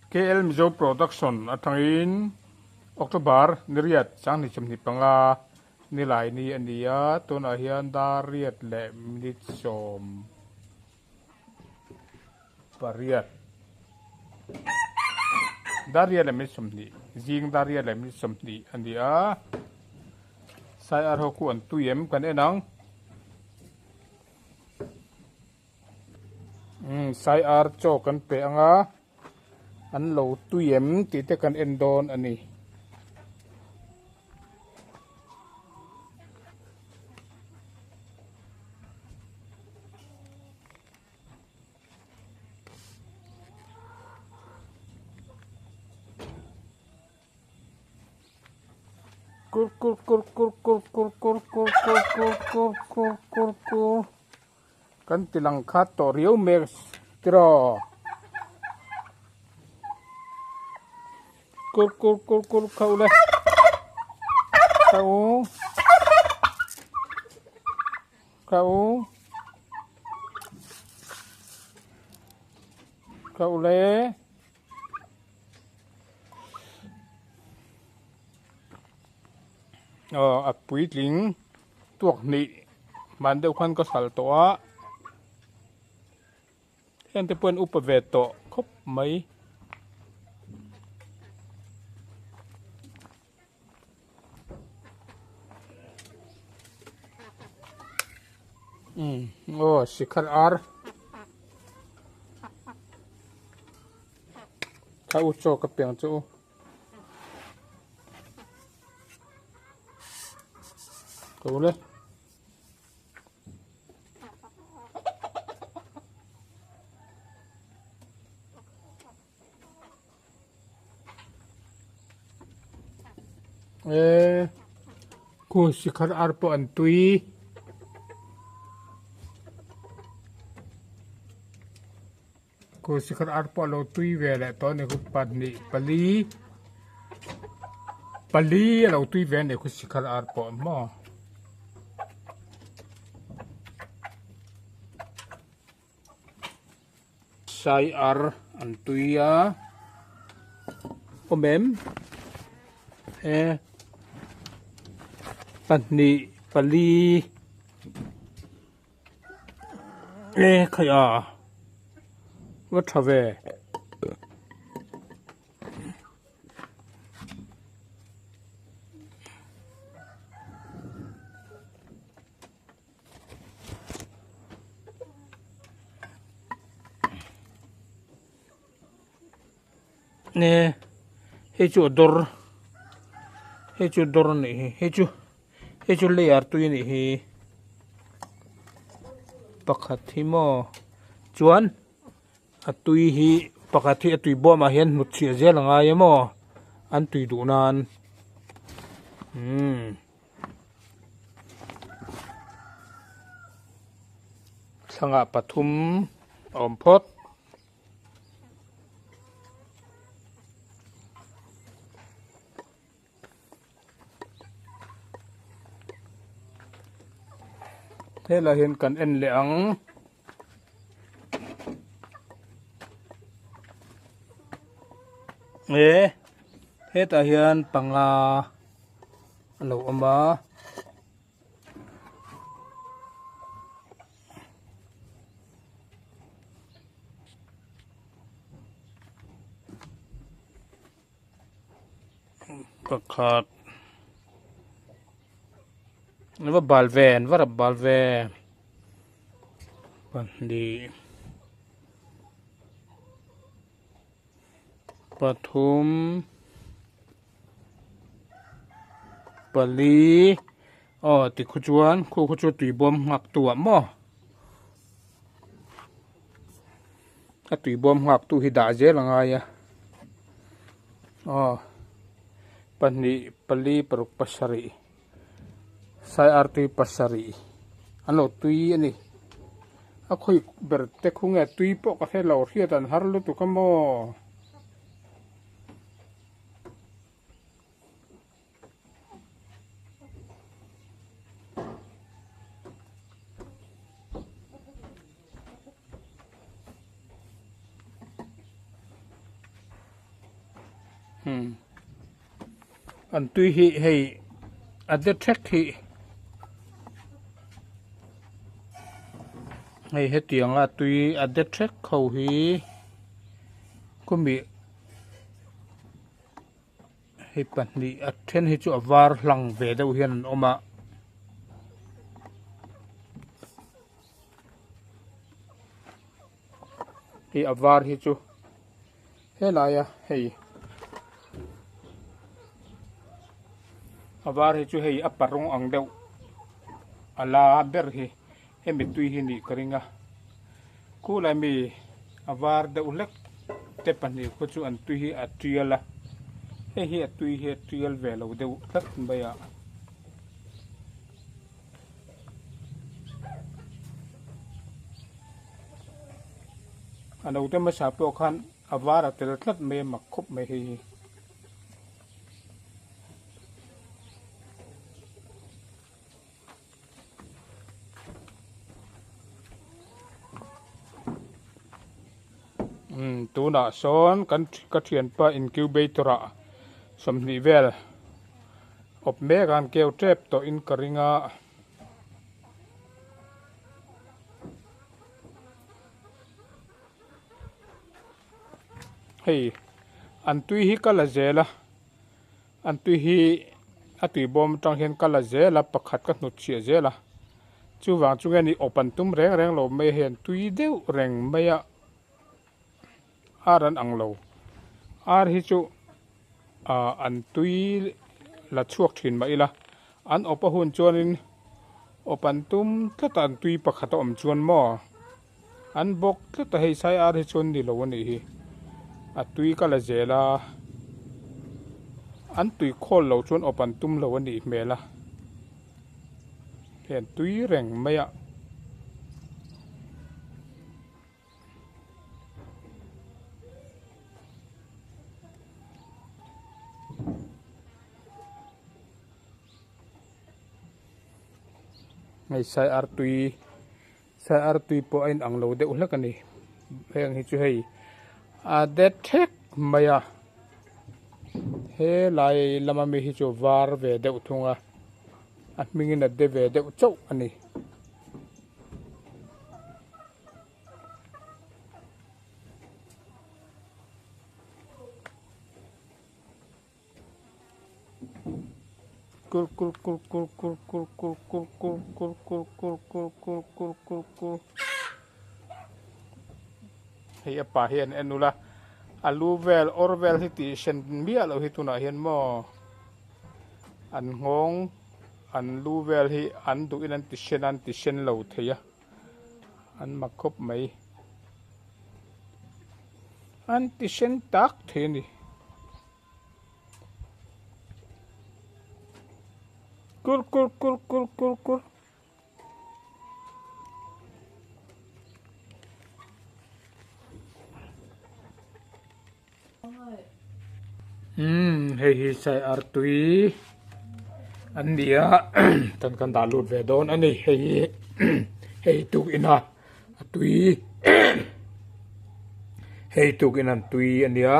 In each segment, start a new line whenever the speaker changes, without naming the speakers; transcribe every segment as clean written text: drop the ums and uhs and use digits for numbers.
KL Mizo Production atangin October niriat sang ni chumni panga nilai ni ania tun ahian dariat le minit som pariat dariat le minit somni jing dariat le minit somni ania sai ar hoku an tuyem kan enang sai ar cho kan pe anga an lo tuyem ti te kan endon ani kur kur kur kur kur kur kur kur kur kur kur kur kur kur kan tilang khat to riu me tiro kur kur kur kur khau le khau khau khau le apui tling tuak ni man deuh khan ko sal to a hen te pon upa ve to khop mai sikhar ar kha u cho ka peng chu ko le ko sikhar ar po an tui ko sikhar ar po lo tui ve le to ne ku pat ni pali lo tui ve ne ku sikhar ar po mo sai ar an tuia omem patni pali khaya wat thave ne he chu dor ni he chu le artui ni hi pakhat hi mo chuan atui hi pakhat hi atui bo ma hian mut chia zel anga yemo an tui du nan thanga pathum om phot thế là hiện cần en lẽng thế ta hiện bằng lẩu ama pakhat nó bal ven và bal ve pandi pathum pali ti khuchuan khu chu tui bom ngak tua mo a tui bom ngak tu hi da je langa ya pandi pali paruk pasari sai artui pasari ano tui ani a khoi ber te khunga tui po ka the lo riat an har lu tu ka mo an tui hi hei at the track hi hei he tiang a tui at the track khâu hi kumi hei pahnih a then hi chu a var hlang ve deuh hian an awm a hi a var hi chu helai a hei a var hi chu hei a parung ang deuh ala ber hi hemi tui hi ni karinga kulai mi a var deuh lek te pahnih khu chu an tui hi a trial a hi a tui hi trial ve lo deuh lek baya ano te ma sa po khan a var a tel tlat me mak khup me hi tuna son kan ka thian pa incubator a somni vel op me kan keu trap to in karinga hei an tui hi kala zela an tui hi atui bom tang hian kala zela pakhat ka hnut chia zela chu wang chu ngani open tum reng reng lo me hian tui deuh reng maya aran anglo ar hi chu an tui la chuak thin mai la an opa hun chuanin opan tum tlata an tui pakhat om chuan mo an bok tlata hei sai ar hi chun ni lo ani hi a tui kala zela an tui khol lo chuan opan tum lo ani hmela hian tui reng maya ngay sai artui po ain ang lo deuh hlek ani heng hi chu hei a det thek maya he lai lama mi hi chu var ve deuh thunga a mingin a de ve deuh chau ani kul kul kul kul kul kul kul kul kul kul kul kul kul kul kul kul kul hei apa hian enula alu vel orvel hi ti sen bia lo hi tuna hian mo an ngong an lu vel hi an du in an ti sen lo theya an makhop mai an ti sen tak the ni kul kul kul kul kul kul hei hi sai artui an dia tan kan da lut ve don ani hei hei tu ina atui hei tu in an tui ania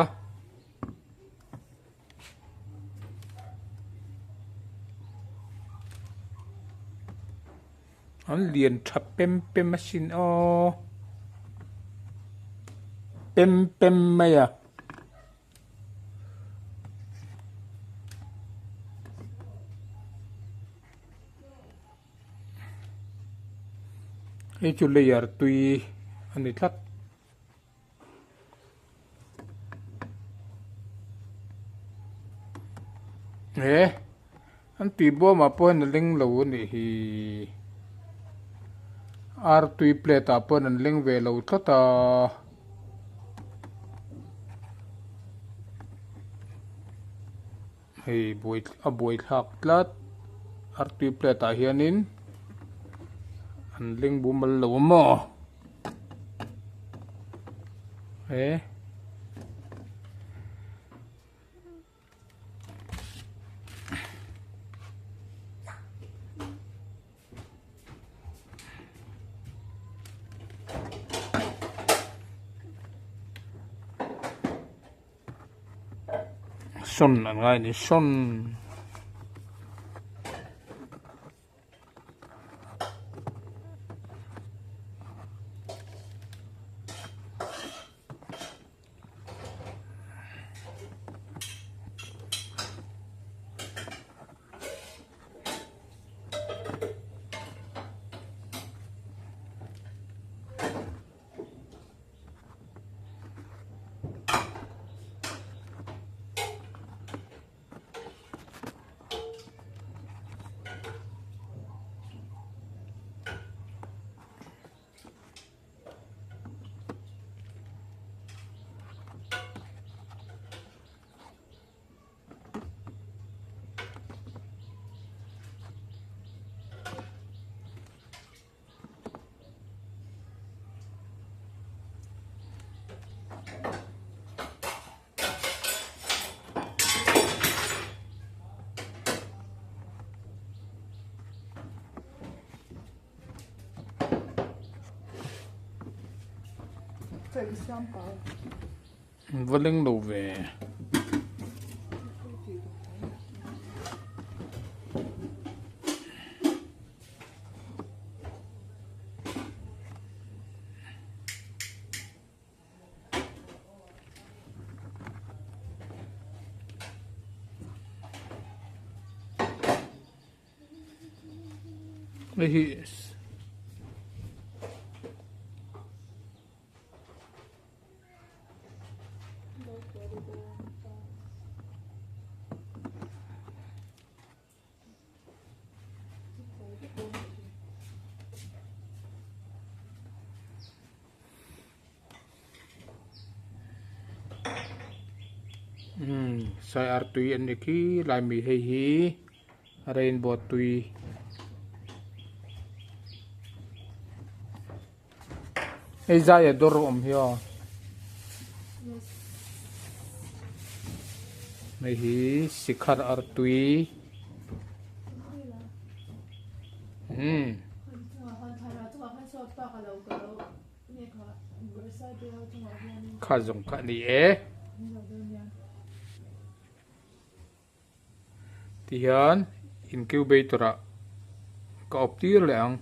an lian thap pem pem machine o pem pem maya hei chu layer tui ani thlat an tui bo ma po an ling lo ni hi ar tui plate a pon an ling ve lo thlata hei boi thlak tlat ar tui plate a hianin an ling bumal lo mo son an ngai ni son Valing đâu về Yes. Sai artui an ki lai mi hei hi rainbow tui ei za ya dor hiyo mai hi sikhar artui khazong kha ni tihan incubator ka optir lang